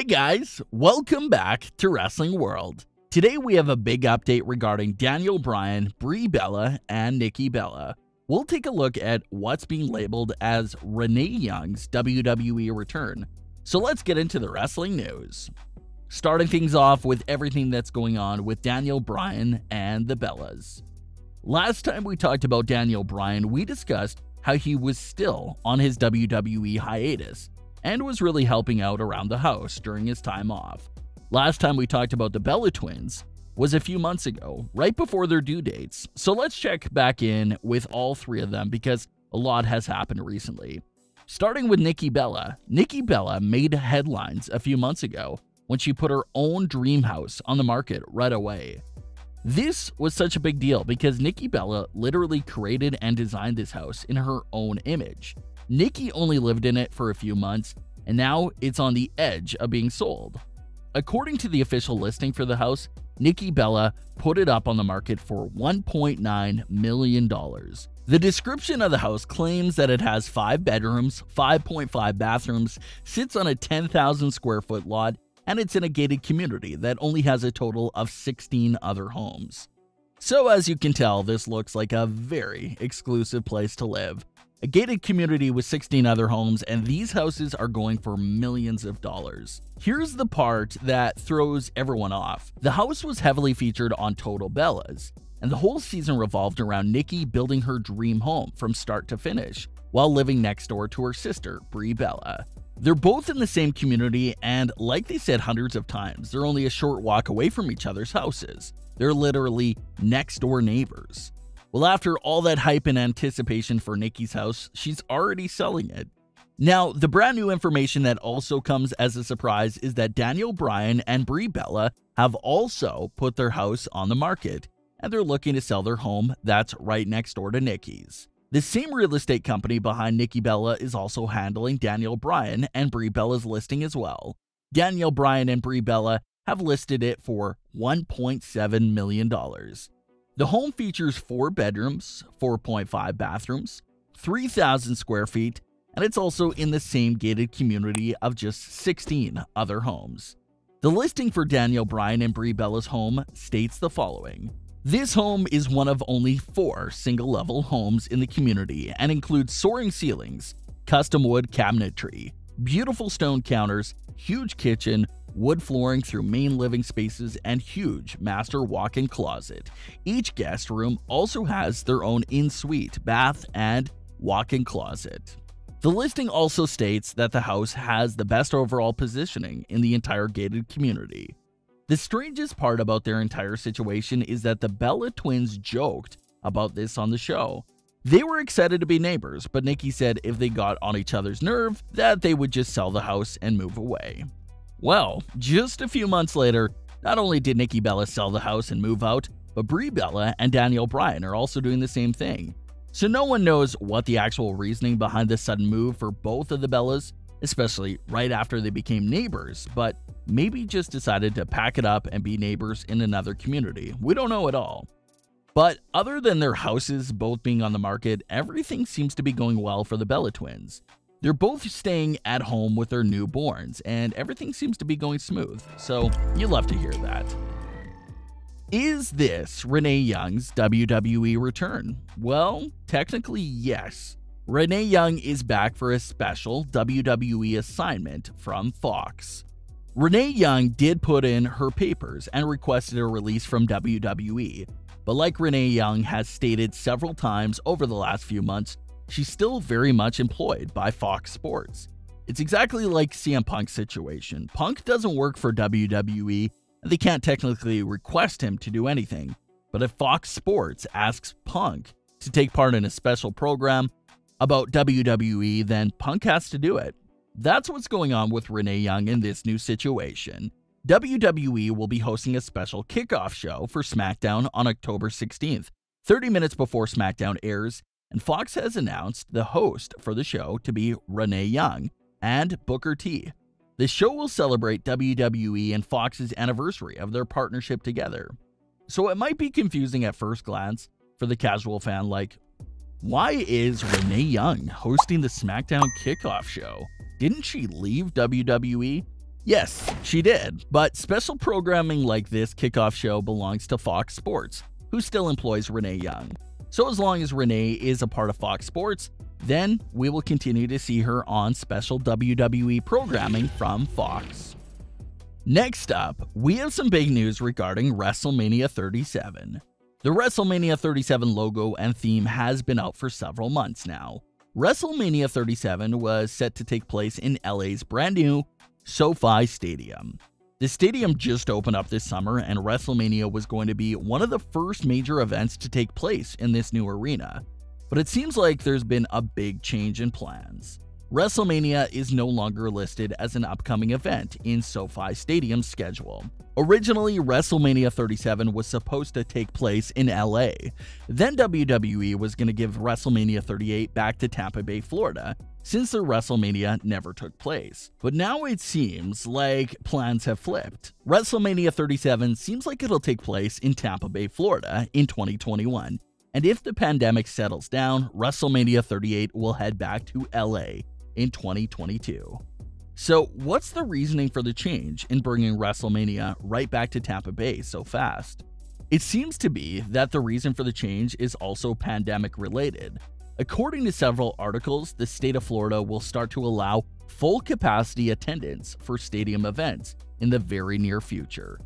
guys, welcome back to Wrestling World. Today we have a big update regarding Daniel Bryan, Brie Bella, and Nikki Bella. We'll take a look at what's being labeled as Renee Young's WWE return. So let's get into the wrestling news. Starting things off with everything that's going on with Daniel Bryan and the Bellas. Last time we talked about Daniel Bryan, we discussed how he was still on his WWE hiatus and was really helping out around the house during his time off. Last time we talked about the Bella twins was a few months ago, right before their due dates. So let's check back in with all three of them because a lot has happened recently. Starting with Nikki Bella. Nikki Bella made headlines a few months ago when she put her own dream house on the market right away. This was such a big deal because Nikki Bella literally created and designed this house in her own image. Nikki only lived in it for a few months, and now it's on the edge of being sold. According to the official listing for the house, Nikki Bella put it up on the market for $1.9 million. The description of the house claims that it has 5 bedrooms, 5.5 bathrooms, sits on a 10,000 square foot lot, and it's in a gated community that only has a total of 16 other homes. So as you can tell, this looks like a very exclusive place to live. A gated community with 16 other homes, and these houses are going for millions of dollars. Here's the part that throws everyone off. The house was heavily featured on Total Bellas, and the whole season revolved around Nikki building her dream home from start to finish, while living next door to her sister, Brie Bella. They're both in the same community, and like they said hundreds of times, they're only a short walk away from each other's houses. They're literally next door neighbors. Well, after all that hype and anticipation for Nikki's house, she's already selling it. Now, the brand new information that also comes as a surprise is that Daniel Bryan and Brie Bella have also put their house on the market, and they're looking to sell their home that's right next door to Nikki's. The same real estate company behind Nikki Bella is also handling Daniel Bryan and Brie Bella's listing as well. Daniel Bryan and Brie Bella have listed it for $1.7 million. The home features 4 bedrooms, 4.5 bathrooms, 3,000 square feet, and it's also in the same gated community of just 16 other homes. The listing for Daniel Bryan and Brie Bella's home states the following. This home is one of only 4 single-level homes in the community and includes soaring ceilings, custom wood cabinetry, beautiful stone counters, huge kitchen, wood flooring through main living spaces, and huge master walk-in closet. Each guest room also has their own in-suite bath and walk-in closet. The listing also states that the house has the best overall positioning in the entire gated community. The strangest part about their entire situation is that the Bella twins joked about this on the show. They were excited to be neighbors, but Nikki said if they got on each other's nerve, that they would just sell the house and move away. Well, just a few months later, not only did Nikki Bella sell the house and move out, but Brie Bella and Daniel Bryan are also doing the same thing. So no one knows what the actual reasoning behind this sudden move for both of the Bellas, especially right after they became neighbors, but maybe just decided to pack it up and be neighbors in another community. We don't know at all. But other than their houses both being on the market, everything seems to be going well for the Bella twins. They're both staying at home with their newborns, and everything seems to be going smooth, so you love to hear that. Is this Renee Young's WWE return? Well, technically yes. Renee Young is back for a special WWE assignment from Fox. Renee Young did put in her papers and requested a release from WWE, but like Renee Young has stated several times over the last few months, she's still very much employed by Fox Sports. It's exactly like CM Punk's situation. Punk doesn't work for WWE, and they can't technically request him to do anything. But if Fox Sports asks Punk to take part in a special program about WWE, then Punk has to do it. That's what's going on with Renee Young in this new situation. WWE will be hosting a special kickoff show for SmackDown on October 16th, 30 minutes before SmackDown airs, and Fox has announced the host for the show to be Renee Young and Booker T. The show will celebrate WWE and Fox's anniversary of their partnership together. So it might be confusing at first glance for the casual fan, like, why is Renee Young hosting the SmackDown kickoff show? Didn't she leave WWE? Yes, she did, but special programming like this kickoff show belongs to Fox Sports, who still employs Renee Young. So as long as Renee is a part of Fox Sports, then we will continue to see her on special WWE programming from Fox. Next up, we have some big news regarding WrestleMania 37. The WrestleMania 37 logo and theme has been out for several months now. WrestleMania 37 was set to take place in LA's brand new SoFi Stadium. The stadium just opened up this summer, and WrestleMania was going to be one of the first major events to take place in this new arena. But it seems like there's been a big change in plans. WrestleMania is no longer listed as an upcoming event in SoFi Stadium's schedule. Originally, WrestleMania 37 was supposed to take place in LA. Then WWE was going to give WrestleMania 38 back to Tampa Bay, Florida, since their WrestleMania never took place. But now it seems like plans have flipped. WrestleMania 37 seems like it'll take place in Tampa Bay, Florida in 2021. And if the pandemic settles down, WrestleMania 38 will head back to LA in 2022. So what's the reasoning for the change in bringing WrestleMania right back to Tampa Bay so fast? It seems to be that the reason for the change is also pandemic related. According to several articles, the state of Florida will start to allow full capacity attendance for stadium events in the very near future.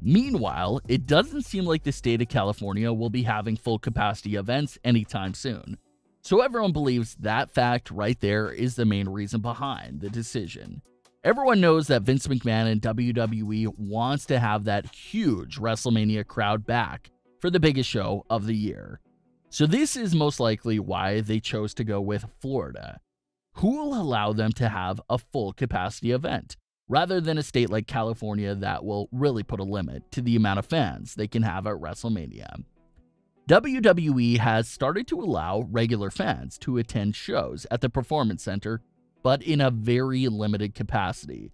Meanwhile, it doesn't seem like the state of California will be having full capacity events anytime soon. So everyone believes that fact right there is the main reason behind the decision. Everyone knows that Vince McMahon and WWE wants to have that huge WrestleMania crowd back for the biggest show of the year. So this is most likely why they chose to go with Florida, who will allow them to have a full capacity event, rather than a state like California that will really put a limit to the amount of fans they can have at WrestleMania. WWE has started to allow regular fans to attend shows at the Performance Center, but in a very limited capacity.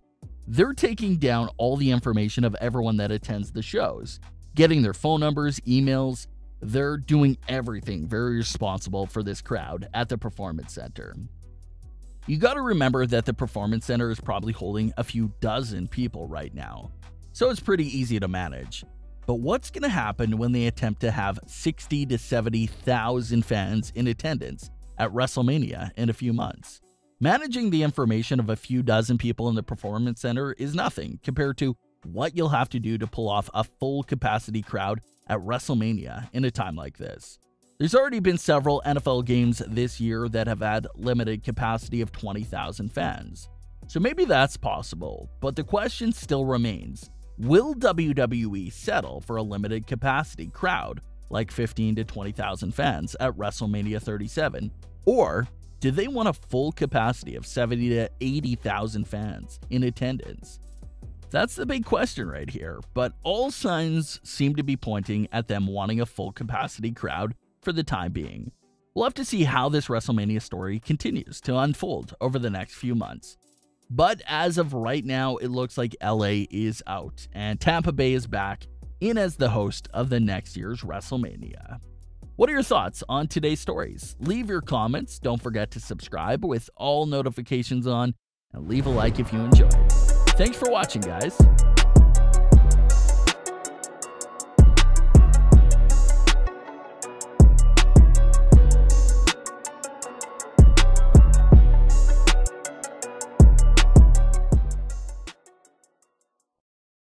They're taking down all the information of everyone that attends the shows, getting their phone numbers, emails. They're doing everything very responsible for this crowd at the Performance Center. You gotta remember that the Performance Center is probably holding a few dozen people right now, so it's pretty easy to manage. But what's going to happen when they attempt to have 60 to 70,000 fans in attendance at WrestleMania in a few months? Managing the information of a few dozen people in the Performance Center is nothing compared to what you'll have to do to pull off a full capacity crowd at WrestleMania in a time like this. There's already been several NFL games this year that have had limited capacity of 20,000 fans. So maybe that's possible, but the question still remains. Will WWE settle for a limited capacity crowd like 15 to 20,000 fans at WrestleMania 37, or do they want a full capacity of 70 to 80,000 fans in attendance? That's the big question right here, but all signs seem to be pointing at them wanting a full capacity crowd for the time being. We'll have to see how this WrestleMania story continues to unfold over the next few months. But as of right now, it looks like LA is out, and Tampa Bay is back in as the host of the next year's WrestleMania. What are your thoughts on today's stories? Leave your comments, don't forget to subscribe with all notifications on, and leave a like if you enjoyed. Thanks for watching, guys.